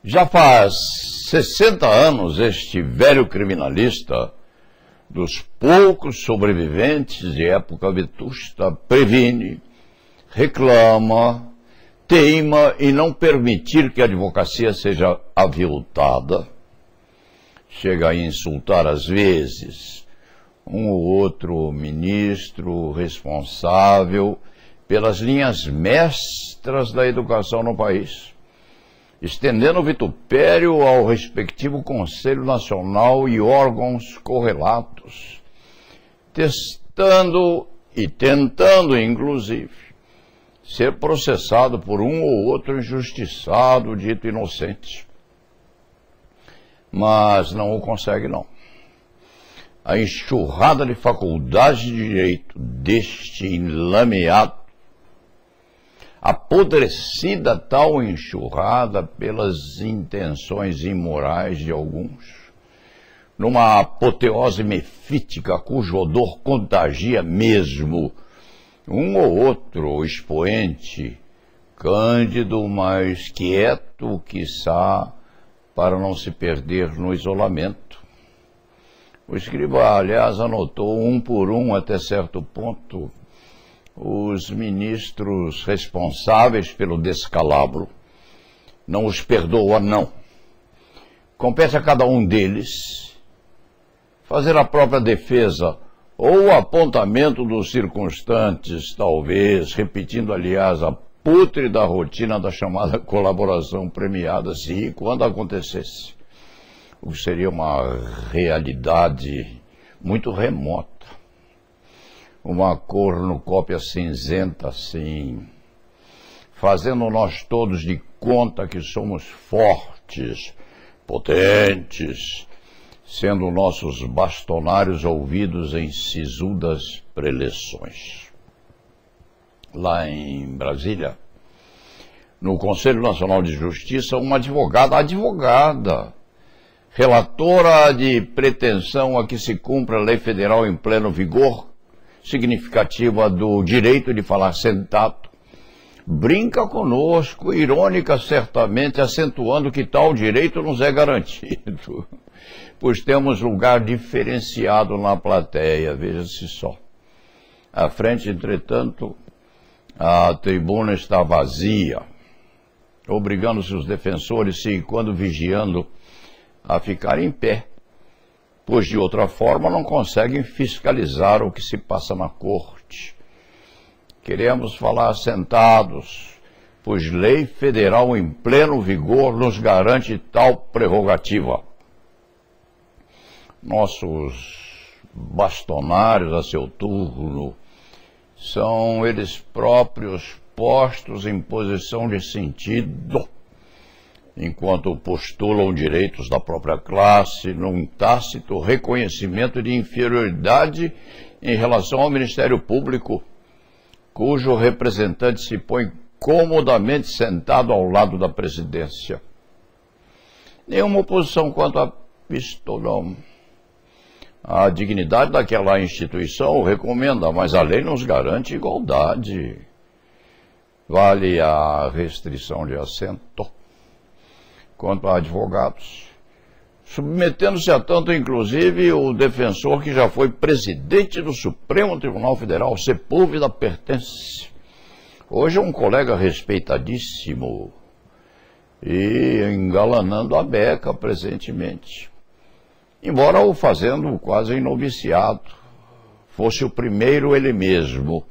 Já faz 60 anos este velho criminalista, dos poucos sobreviventes de época vetusta, previne, reclama, teima em não permitir que a advocacia seja aviltada. Chega a insultar às vezes um ou outro ministro responsável pelas linhas mestras da educação no país, estendendo o vitupério ao respectivo Conselho Nacional e órgãos correlatos, testando e tentando, inclusive, ser processado por um ou outro injustiçado dito inocente. Mas não o consegue, não. A enxurrada de faculdades de direito deste enlameado, apodrecida tal enxurrada pelas intenções imorais de alguns, numa apoteose mefítica cujo odor contagia mesmo um ou outro expoente, cândido, mas quieto, quiçá, para não se perder no isolamento. O escriba, aliás, anotou um por um, até certo ponto, os ministros responsáveis pelo descalabro. Não os perdoa, não. Compete a cada um deles fazer a própria defesa ou o apontamento dos circunstantes, talvez, repetindo, aliás, a pútrida rotina da chamada colaboração premiada, se quando acontecesse, o que seria uma realidade muito remota, uma cornucópia cinzenta, assim, fazendo nós todos de conta que somos fortes, potentes, sendo nossos bastonários ouvidos em sisudas preleções. Lá em Brasília, no Conselho Nacional de Justiça, uma advogada, relatora de pretensão a que se cumpra a lei federal em pleno vigor, significativa do direito de falar sentado, brinca conosco, irônica certamente, acentuando que tal direito nos é garantido, pois temos lugar diferenciado na plateia, veja-se só. À frente, entretanto, a tribuna está vazia, obrigando seus defensores, se quando vigiando, a ficar em pé, pois de outra forma não conseguem fiscalizar o que se passa na corte. Queremos falar sentados, pois lei federal em pleno vigor nos garante tal prerrogativa. Nossos bastonários a seu turno são eles próprios postos em posição de sentido, enquanto postulam direitos da própria classe num tácito reconhecimento de inferioridade em relação ao Ministério Público, cujo representante se põe comodamente sentado ao lado da presidência. Nenhuma oposição quanto a isto, não. A dignidade daquela instituição o recomenda, mas a lei nos garante igualdade. Vale a restrição de assento. Quanto a advogados, submetendo-se a tanto, inclusive, o defensor que já foi presidente do Supremo Tribunal Federal, Sepúlveda pertence. Hoje é um colega respeitadíssimo e engalanando a beca presentemente, embora o fazendo quase em noviciado, fosse o primeiro ele mesmo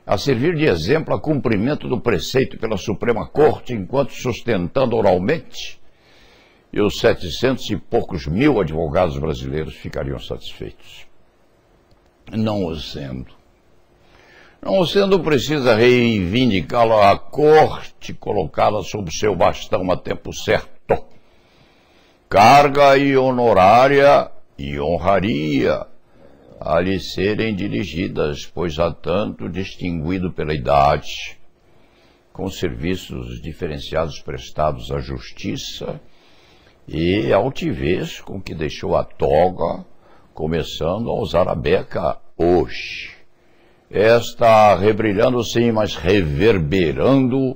a servir de exemplo a cumprimento do preceito pela Suprema Corte, enquanto sustentando oralmente, e os 700 e poucos mil advogados brasileiros ficariam satisfeitos. Não o sendo, precisa reivindicá-lo à Corte, colocá-la sob seu bastão a tempo certo. Carga e honorária e honraria a lhe serem dirigidas, pois há tanto distinguido pela idade, com serviços diferenciados prestados à justiça e altivez com que deixou a toga, começando a usar a beca hoje. Esta rebrilhando sim, mas reverberando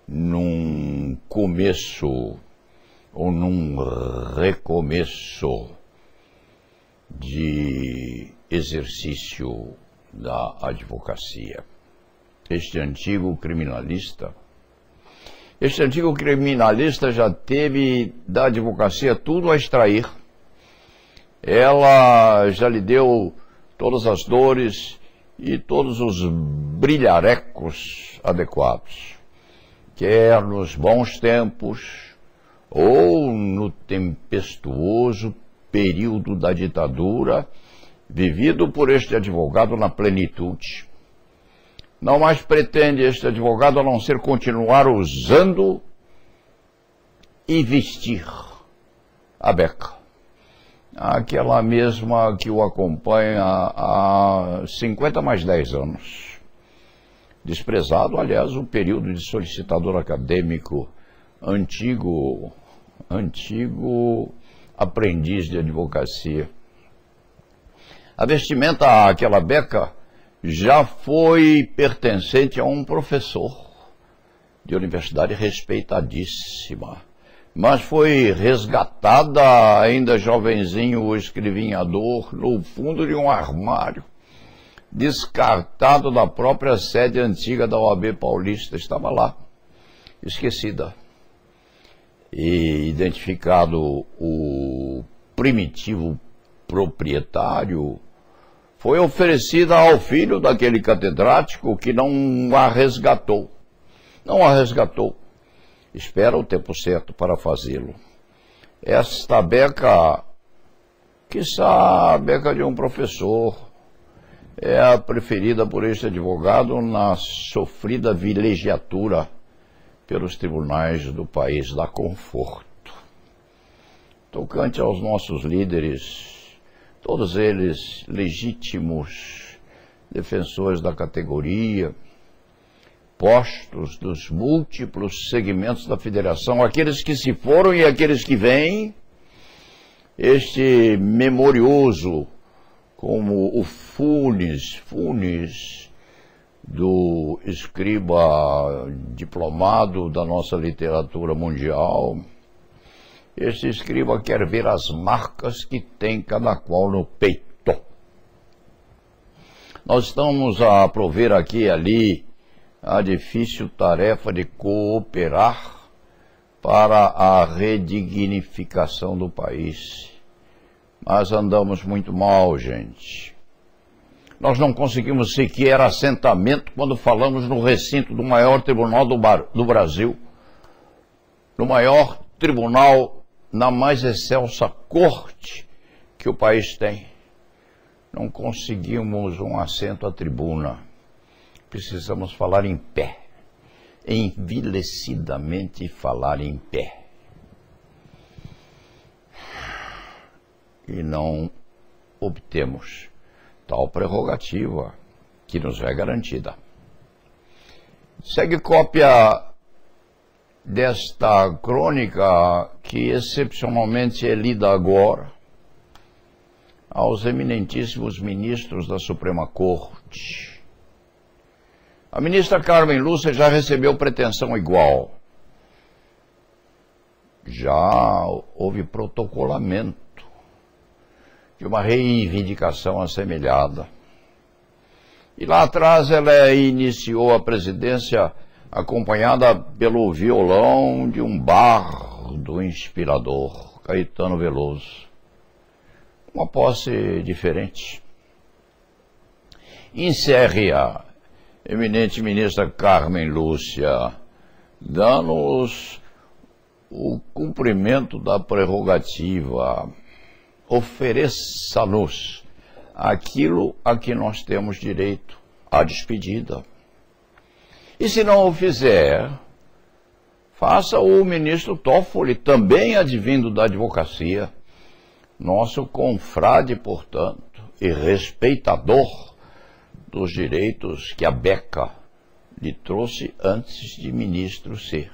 num começo ou num recomeço de exercício da advocacia. Este antigo criminalista já teve da advocacia tudo a extrair. Ela já lhe deu todas as dores e todos os brilharecos adequados, quer nos bons tempos ou no tempestuoso período da ditadura, vivido por este advogado na plenitude. Não mais pretende este advogado a não ser continuar usando e vestir a beca, aquela mesma que o acompanha há 50 mais 10 anos. Desprezado, aliás, o período de solicitador acadêmico, antigo aprendiz de advocacia. A vestimenta, aquela beca, já foi pertencente a um professor de universidade respeitadíssima, mas foi resgatada, ainda jovenzinho, o escrivinhador, no fundo de um armário, descartado da própria sede antiga da OAB Paulista. Estava lá, esquecida. E identificado o primitivo proprietário, foi oferecida ao filho daquele catedrático que não a resgatou. Não a resgatou. Espera o tempo certo para fazê-lo. Esta beca, quiçá a beca de um professor, é a preferida por este advogado na sofrida vilegiatura pelos tribunais do país da conforto. Tocante aos nossos líderes, todos eles legítimos defensores da categoria, postos dos múltiplos segmentos da federação, aqueles que se foram e aqueles que vêm, este memorioso, como o Funes, do escriba diplomado da nossa literatura mundial. Este escriba quer ver as marcas que tem cada qual no peito. Nós estamos a prover aqui e ali a difícil tarefa de cooperar para a redignificação do país. Mas andamos muito mal, gente. Nós não conseguimos sequer assentamento quando falamos no recinto do maior tribunal do Brasil, no maior tribunal, na mais excelsa corte que o país tem. Não conseguimos um assento à tribuna. Precisamos falar em pé, envilecidamente falar em pé. E não obtemos tal prerrogativa que nos é garantida. Segue cópia desta crônica, que excepcionalmente é lida agora, aos eminentíssimos ministros da Suprema Corte. A ministra Carmen Lúcia já recebeu pretensão igual. Já houve protocolamento de uma reivindicação assemelhada. E lá atrás ela iniciou a presidência acompanhada pelo violão de um bardo inspirador, Caetano Veloso. Uma posse diferente. Encerre a eminente ministra Carmen Lúcia, dando-nos o cumprimento da prerrogativa. Ofereça-nos aquilo a que nós temos direito, a despedida. E se não o fizer, faça o ministro Toffoli, também advindo da advocacia, nosso confrade, portanto, e respeitador dos direitos que a beca lhe trouxe antes de ministro ser.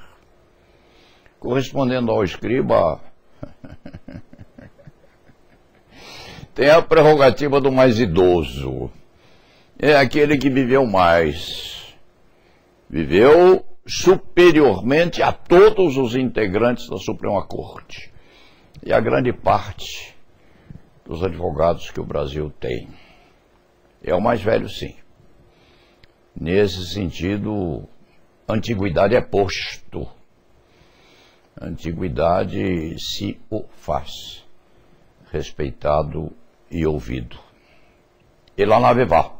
Correspondendo ao escriba, tem a prerrogativa do mais idoso. É aquele que viveu mais. Viveu superiormente a todos os integrantes da Suprema Corte e a grande parte dos advogados que o Brasil tem. É o mais velho, sim. Nesse sentido, antiguidade é posto. Antiguidade se o faz, respeitado e ouvido. E lá na Vevá.